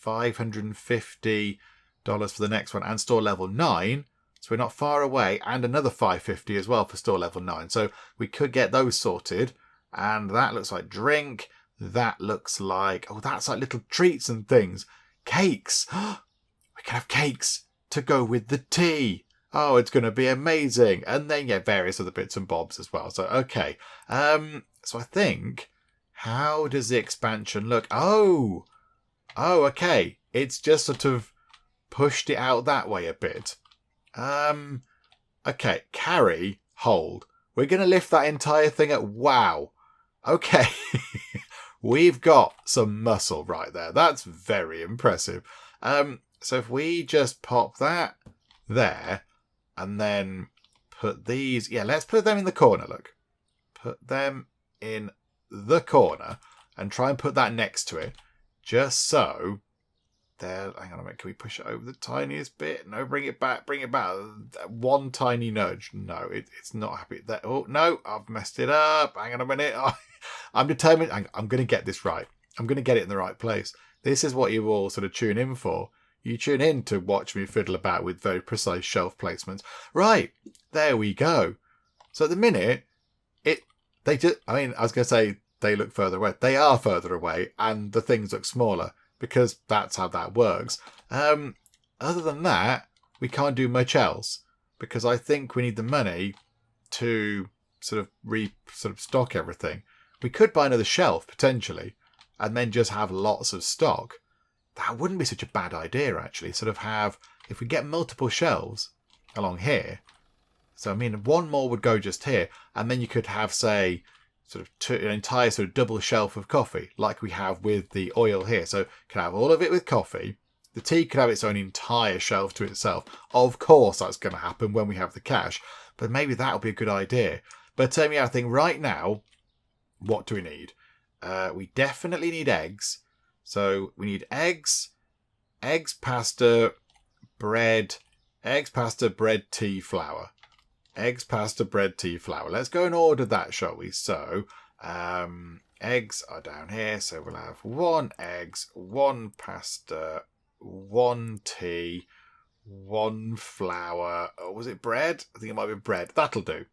$550 for the next one, and store level 9. So we're not far away, and another $550 as well for store level 9. So we could get those sorted. And that looks like drink. That looks like, that's like little treats and things. Cakes. We can have cakes to go with the tea. Oh, it's going to be amazing. And then, yeah, various other bits and bobs as well. So, okay. So I think, how does the expansion look? Oh, okay. It's just sort of pushed it out that way a bit. Okay, carry, hold. We're going to lift that entire thing up. Wow. Okay. We've got some muscle right there. That's very impressive. So if we just pop that there and then put these... Yeah, let's put them in the corner, look. Put them in the corner and try and put that next to it. Just so... There, hang on a minute, can we push it over the tiniest bit? No, bring it back. One tiny nudge. No, it's not happy. Oh, no, I've messed it up. Hang on a minute. I'm determined. I'm going to get this right. I'm going to get it in the right place. This is what you all sort of tune in for. You tune in to watch me fiddle about with very precise shelf placements. Right, there we go. So at the minute, I was going to say they look further away. They are further away, and the things look smaller, because that's how that works. Other than that, we can't do much else, because I think we need the money to sort of stock everything. We could buy another shelf, potentially, and then just have lots of stock. That wouldn't be such a bad idea, actually. Sort of have, if we get multiple shelves along here, so I mean, one more would go just here, and then you could have, say, sort of an entire sort of double shelf of coffee, like we have with the oil here. So you can have all of it with coffee. The tea could have its own entire shelf to itself. Of course, that's going to happen when we have the cash, but maybe that'll be a good idea. But yeah, I think right now, what do we need? We definitely need eggs. So we need eggs, pasta, bread, tea, flour. Eggs, pasta, bread, tea, flour. Let's go and order that, shall we? So, eggs are down here. So we'll have 1 eggs, 1 pasta, 1 tea, 1 flour. Oh, was it bread? I think it might be bread. That'll do.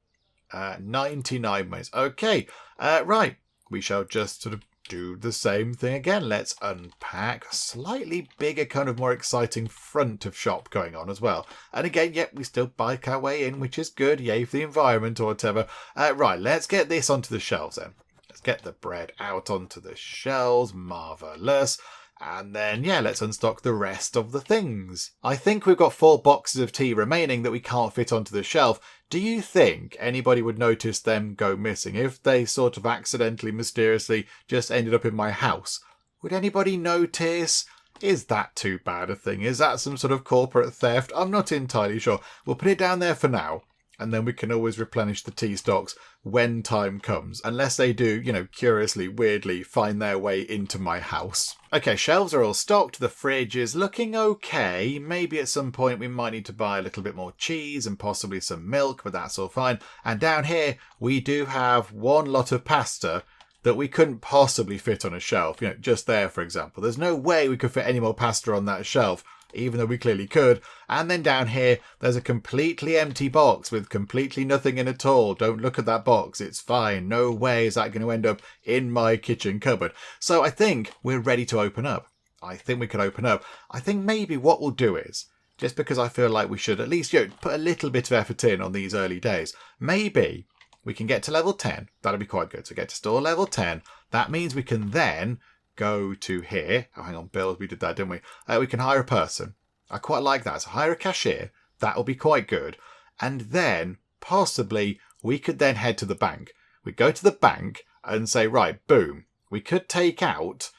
99 minutes. Okay. Right. We shall just sort of do the same thing again. Let's unpack. A slightly bigger, kind of more exciting front of shop going on as well. And again, yep, we still bike our way in, which is good. Yay for the environment or whatever. Right, let's get this onto the shelves then. Let's get the bread out onto the shelves. Marvellous. And then, yeah, let's unstock the rest of the things. I think we've got 4 boxes of tea remaining that we can't fit onto the shelf. Do you think anybody would notice them go missing if they sort of accidentally, mysteriously just ended up in my house? Would anybody notice? Is that too bad a thing? Is that some sort of corporate theft? I'm not entirely sure. We'll put it down there for now. and then we can always replenish the tea stocks when time comes, unless they do, curiously, weirdly find their way into my house. Okay, shelves are all stocked. The fridge is looking okay. Maybe at some point we might need to buy a little bit more cheese and possibly some milk, but that's all fine. And down here, we do have one lot of pasta that we couldn't possibly fit on a shelf, just there, for example. There's no way we could fit any more pasta on that shelf, even though we clearly could. And then down here, there's a completely empty box with completely nothing in at all. Don't look at that box. It's fine. No way is that going to end up in my kitchen cupboard. So I think we're ready to open up. I think we can open up. I think maybe what we'll do is, just because I feel like we should at least put a little bit of effort in on these early days, maybe we can get to level 10. That'll be quite good. So get to store level 10. That means we can then go to here. Oh, hang on, bills. We did that, didn't we? We can hire a person. I quite like that. So hire a cashier. That'll be quite good. And then possibly we could then head to the bank. We go to the bank and say, right, boom. We could take out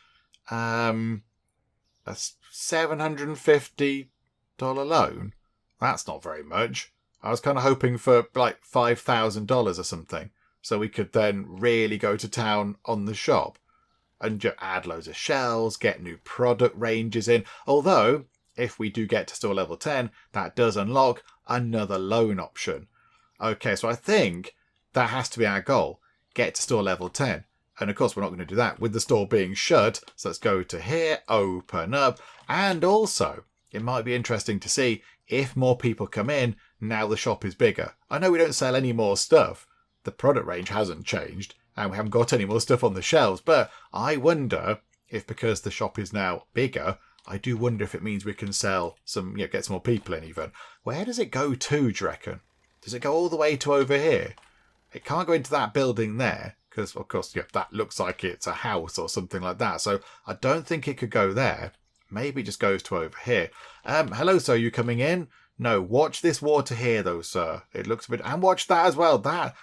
a $750 loan. That's not very much. I was kind of hoping for like $5,000 or something. So we could then really go to town on the shop and add loads of shelves, get new product ranges in. Although, if we do get to store level 10, that does unlock another loan option. Okay, so I think that has to be our goal. Get to store level 10. And of course, we're not going to do that with the store being shut. So let's go to here, open up. And also, it might be interesting to see if more people come in now the shop is bigger. I know we don't sell any more stuff. The product range hasn't changed. And we haven't got any more stuff on the shelves. But I wonder if, because the shop is now bigger, I do wonder if it means we can sell some, get some more people in even. Where does it go to, do you reckon? Does it go all the way to over here? It can't go into that building there. Because, of course, that looks like it's a house or something like that. So I don't think it could go there. Maybe it just goes to over here. Hello, sir, you coming in? No, watch this water here, though, sir. It looks a bit... And watch that as well. That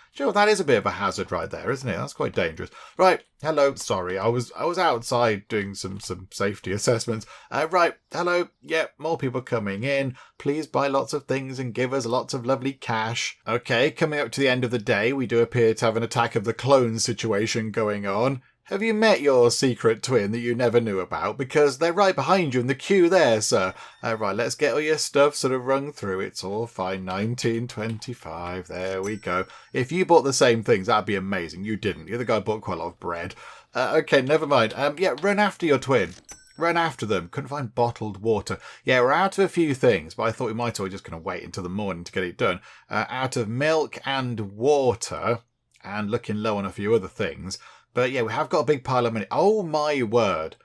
is a bit of a hazard right there, isn't it? That's quite dangerous. Right, hello. Sorry, I was outside doing some safety assessments. Right, hello. Yeah, more people coming in. Please buy lots of things and give us lots of lovely cash. Okay, coming up to the end of the day, we do appear to have an attack of the clones situation going on. Have you met your secret twin that you never knew about? Because they're right behind you in the queue there, sir. Right, let's get all your stuff sort of rung through. It's all fine. 1925. There we go. If you bought the same things, that'd be amazing. You didn't. You're the guy who bought quite a lot of bread. Okay, never mind. Yeah, run after your twin. Run after them. Couldn't find bottled water. Yeah, we're out of a few things, but I thought we might as well just kind of wait until the morning to get it done. Out of milk and water, and looking low on a few other things. But yeah, we have got a big pile of money. Oh my word.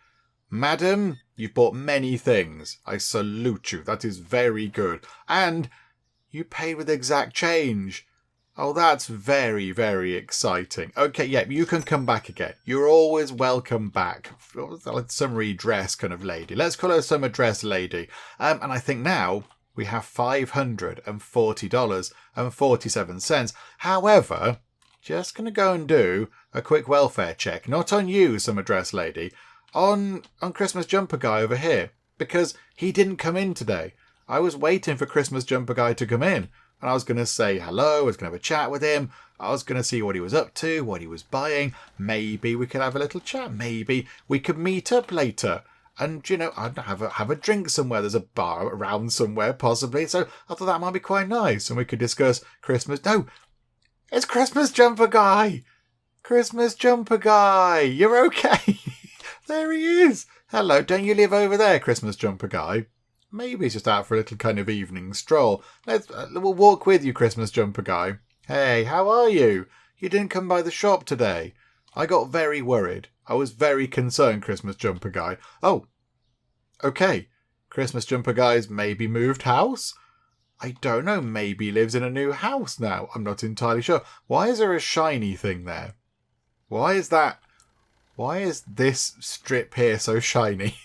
Madam, you've bought many things. I salute you. That is very good. And you paid with exact change. Oh, that's very, very exciting. Okay, yeah, you can come back again. You're always welcome back. Summery dress kind of lady. Let's call her summer dress lady. And I think now we have $540.47. However, just going to go and do a quick welfare check. Not on you, summer dress lady. On Christmas jumper guy over here. Because he didn't come in today. I was waiting for Christmas jumper guy to come in. And I was going to say hello. I was going to have a chat with him. I was going to see what he was up to, what he was buying. Maybe we could have a little chat. Maybe we could meet up later. And, I'd have a drink somewhere. There's a bar around somewhere, possibly. So I thought that might be quite nice. And we could discuss Christmas. No! It's Christmas jumper guy! Christmas jumper guy! You're okay! There he is! Hello, don't you live over there, Christmas jumper guy? Maybe he's just out for a little kind of evening stroll. We'll walk with you, Christmas jumper guy. Hey, how are you? You didn't come by the shop today. I got very worried. I was very concerned, Christmas jumper guy. Oh, okay. Christmas jumper guy's maybe moved house? I don't know, maybe he lives in a new house now. I'm not entirely sure. Why is there a shiny thing there? Why is this strip here so shiny?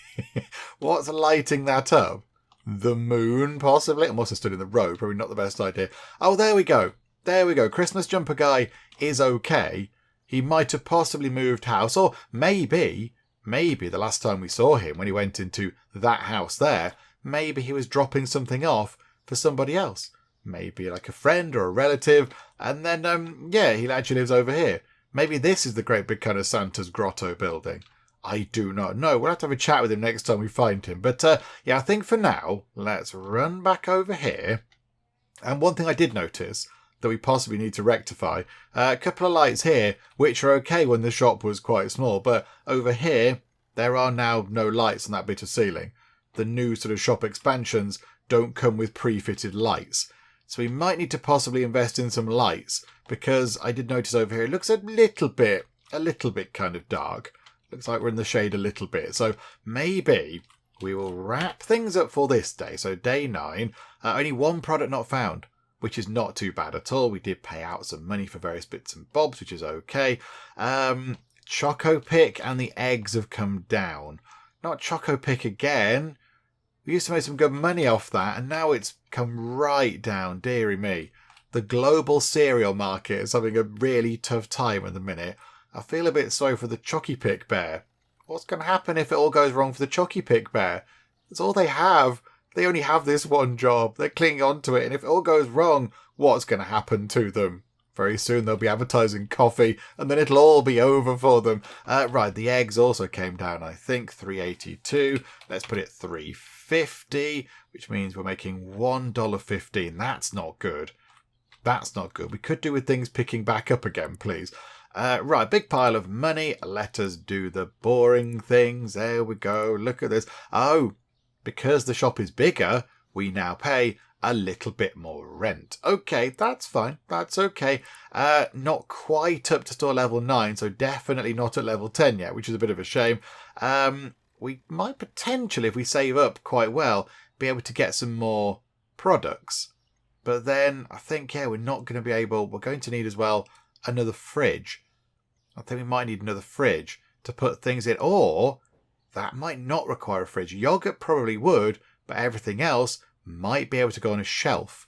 What's lighting that up? The moon, possibly? It must have stood in the road. Probably not the best idea. Oh, there we go. There we go. Christmas jumper guy is okay. He might have possibly moved house. Or maybe the last time we saw him, when he went into that house there, maybe he was dropping something off for somebody else. maybe like a friend or a relative, and then, yeah, he actually lives over here. Maybe this is the great big kind of Santa's grotto building. I do not know. We'll have to have a chat with him next time we find him. But, yeah, I think for now, let's run back over here. And one thing I did notice that we possibly need to rectify, a couple of lights here, which are okay when the shop was quite small, but over here, there are now no lights on that bit of ceiling. The new sort of shop expansions don't come with pre-fitted lights. So we might need to possibly invest in some lights, because I did notice over here it looks a little bit kind of dark. Looks like we're in the shade a little bit. So maybe we will wrap things up for this day. So day 9, only one product not found, which is not too bad at all. We did pay out some money for various bits and bobs, which is okay. Chokipik and the eggs have come down. Not Chokipik again. We used to make some good money off that, and now it's come right down, dearie me. The global cereal market is having a really tough time at the minute. I feel a bit sorry for the Chokipik bear. What's going to happen if it all goes wrong for the Chokipik bear? That's all they have. They only have this one job. They're clinging on to it, and if it all goes wrong, what's going to happen to them? Very soon they'll be advertising coffee, and then it'll all be over for them. Right, the eggs also came down, I think, $3.82. Let's put it $3.50, which means we're making $1.15. That's not good. That's not good. We could do with things picking back up again, please. Right, big pile of money. Let us do the boring things. There we go. Look at this. Oh, because the shop is bigger, we now pay a little bit more rent. Okay, that's fine. That's okay. Not quite up to store level 9, so definitely not at level 10 yet, which is a bit of a shame. We might potentially, if we save up quite well, be able to get some more products. But then I think, yeah, we're not going to be able... We're going to need as well another fridge. I think we might need another fridge to put things in. Or that might not require a fridge. Yogurt probably would, but everything else might be able to go on a shelf.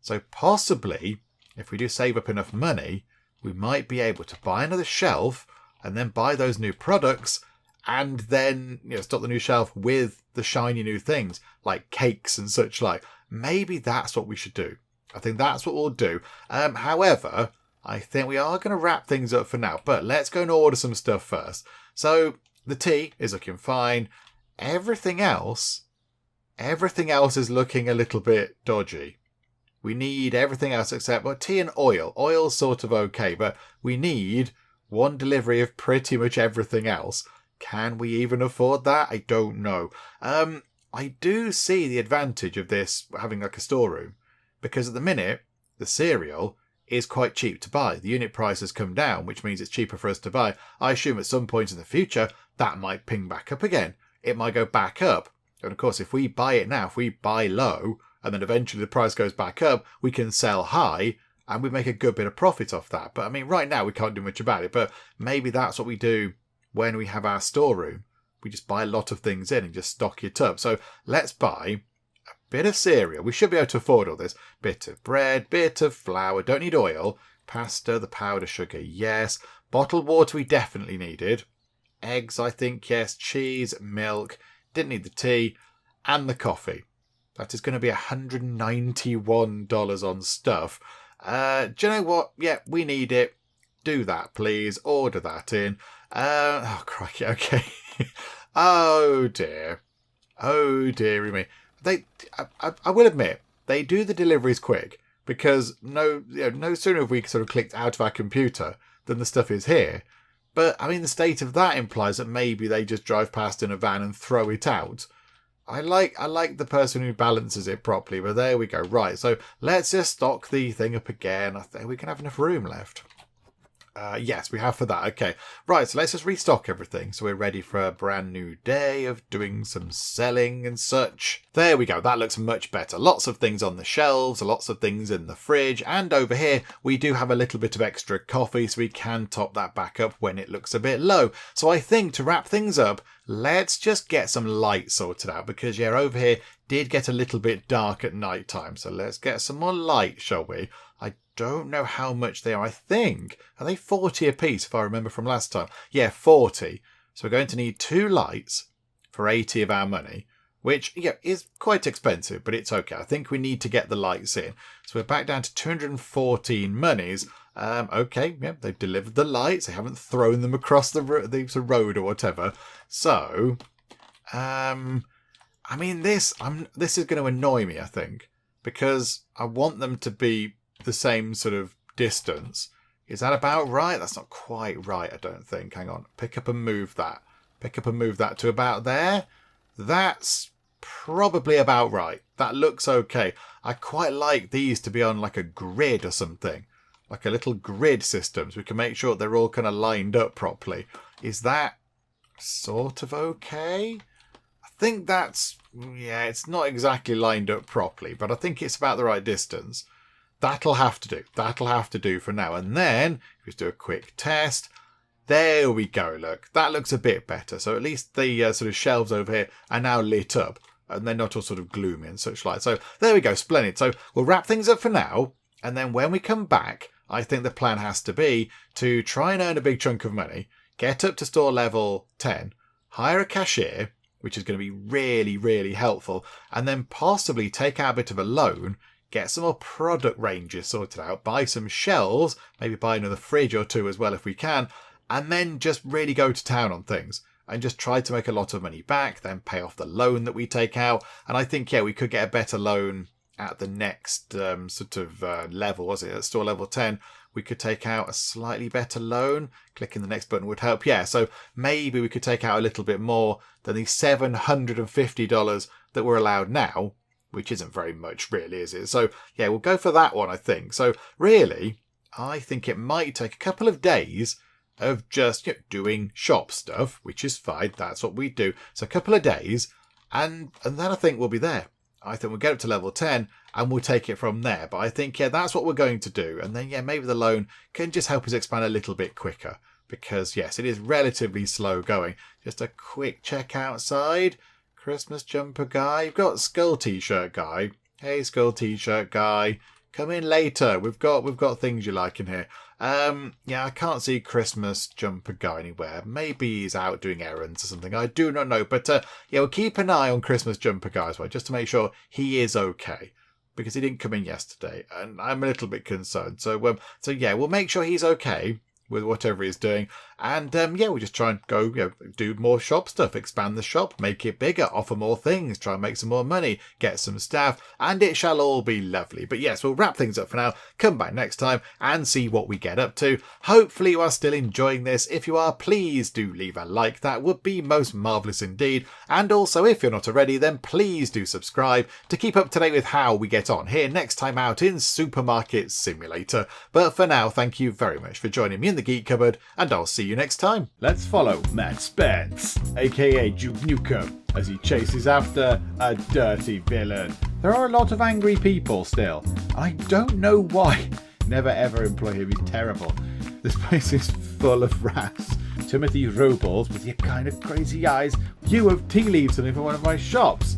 So possibly, if we do save up enough money, we might be able to buy another shelf and then buy those new products and then, stock the new shelf with the shiny new things like cakes and such like. Maybe that's what we should do. I think that's what we'll do. However, I think we are going to wrap things up for now, but let's go and order some stuff first. So the tea is looking fine. Everything else is looking a little bit dodgy. We need everything else except tea and oil. Oil's sort of okay, but we need one delivery of pretty much everything else. Can we even afford that? I don't know. I do see the advantage of this having like a storeroom, because at the minute, the cereal is quite cheap to buy. The unit price has come down, which means it's cheaper for us to buy. I assume at some point in the future, that might ping back up again. It might go back up. And of course, if we buy it now, if we buy low, and then eventually the price goes back up, we can sell high, and we make a good bit of profit off that. But I mean, right now, we can't do much about it. But maybe that's what we do when we have our storeroom. We just buy a lot of things in and just stock it up. So let's buy a bit of cereal. We should be able to afford all this. Bit of bread, bit of flour. Don't need oil. Pasta, the powder sugar, yes. Bottled water we definitely needed. Eggs, I think, yes. Cheese, milk. Didn't need the tea. And the coffee. That is going to be $191 on stuff. Do you know what? Yeah, we need it. Do that, please. Order that in. Oh, crikey. Okay. Oh, dear. Oh, dearie me. I will admit, they do the deliveries quick, because no sooner have we sort of clicked out of our computer than the stuff is here. But, I mean, the state of that implies that maybe they just drive past in a van and throw it out. I like the person who balances it properly, but there we go. Right, so let's just stock the thing up again. I think we can have enough room left. Yes, we have for that. Okay. Right, so let's just restock everything. So we're ready for a brand new day of doing some selling and such. There we go. That looks much better. Lots of things on the shelves, lots of things in the fridge. And over here, we do have a little bit of extra coffee, so we can top that back up when it looks a bit low. So I think to wrap things up, let's just get some light sorted out, because yeah, over here did get a little bit dark at night time. So let's get some more light, shall we? I don't know how much they are. I think, are they 40 a piece if I remember from last time? Yeah, 40. So we're going to need 2 lights for 80 of our money. which is quite expensive, but it's okay. I think we need to get the lights in. So we're back down to 214 monies. Okay, they've delivered the lights. They haven't thrown them across the road or whatever. So, I mean, this is going to annoy me, I think, because I want them to be the same sort of distance. Is that about right? That's not quite right, I don't think. Hang on. Pick up and move that. Pick up and move that to about there. That's probably about right. That looks okay. I quite like these to be on like a grid or something. Like a little grid system, so we can make sure they're all kind of lined up properly. Is that sort of okay? I think that's, it's not exactly lined up properly, but I think it's about the right distance. That'll have to do. That'll have to do for now. And then, just do a quick test. There we go, look. That looks a bit better. So at least the sort of shelves over here are now lit up. And they're not all sort of gloomy and such like. So there we go, splendid. So we'll wrap things up for now. And then when we come back, I think the plan has to be to try and earn a big chunk of money, get up to store level 10, hire a cashier, which is going to be really, really helpful, and then possibly take out a bit of a loan, get some more product ranges sorted out, buy some shelves, maybe buy another fridge or two as well if we can, and then just really go to town on things and just try to make a lot of money back, then pay off the loan that we take out. And I think, we could get a better loan at the next level, was it? At store level 10, we could take out a slightly better loan. Clicking the next button would help. So maybe we could take out a little bit more than the $750 that we're allowed now, which isn't very much really, is it? So we'll go for that one, I think. So really, I think it might take a couple of days of just doing shop stuff, which is fine. That's what we do. So a couple of days, and then I think we'll be there. I think we'll get up to level 10 and we'll take it from there. But I think, that's what we're going to do. And then, maybe the loan can just help us expand a little bit quicker. Because, yes, it is relatively slow going. Just a quick check outside. Christmas jumper guy. You've got Skull T-shirt guy. Hey, Skull T-shirt guy. Come in later. We've got things you like in here. I can't see Christmas jumper guy anywhere. Maybe he's out doing errands or something. I do not know. But we'll keep an eye on Christmas jumper guy as well, just to make sure he is okay. Because he didn't come in yesterday, and I'm a little bit concerned. So we'll make sure he's okay with whatever he's doing. And we'll just try and go do more shop stuff, expand the shop, make it bigger, offer more things, try and make some more money, get some staff, and it shall all be lovely. But yes, we'll wrap things up for now, come back next time and see what we get up to. Hopefully you are still enjoying this. If you are, please do leave a like. That would be most marvellous indeed. And also, if you're not already, then please do subscribe to keep up to date with how we get on here next time out in Supermarket Simulator. But for now, thank you very much for joining me in the Geek Cupboard, and I'll see you next time. Let's follow Matt Spence, aka Duke Nukem, as he chases after a dirty villain. There are a lot of angry people still. I don't know why. Never ever employ him, he's terrible. This place is full of rats. Timothy Robles, with your kind of crazy eyes. You have tea leaves in for one of my shops.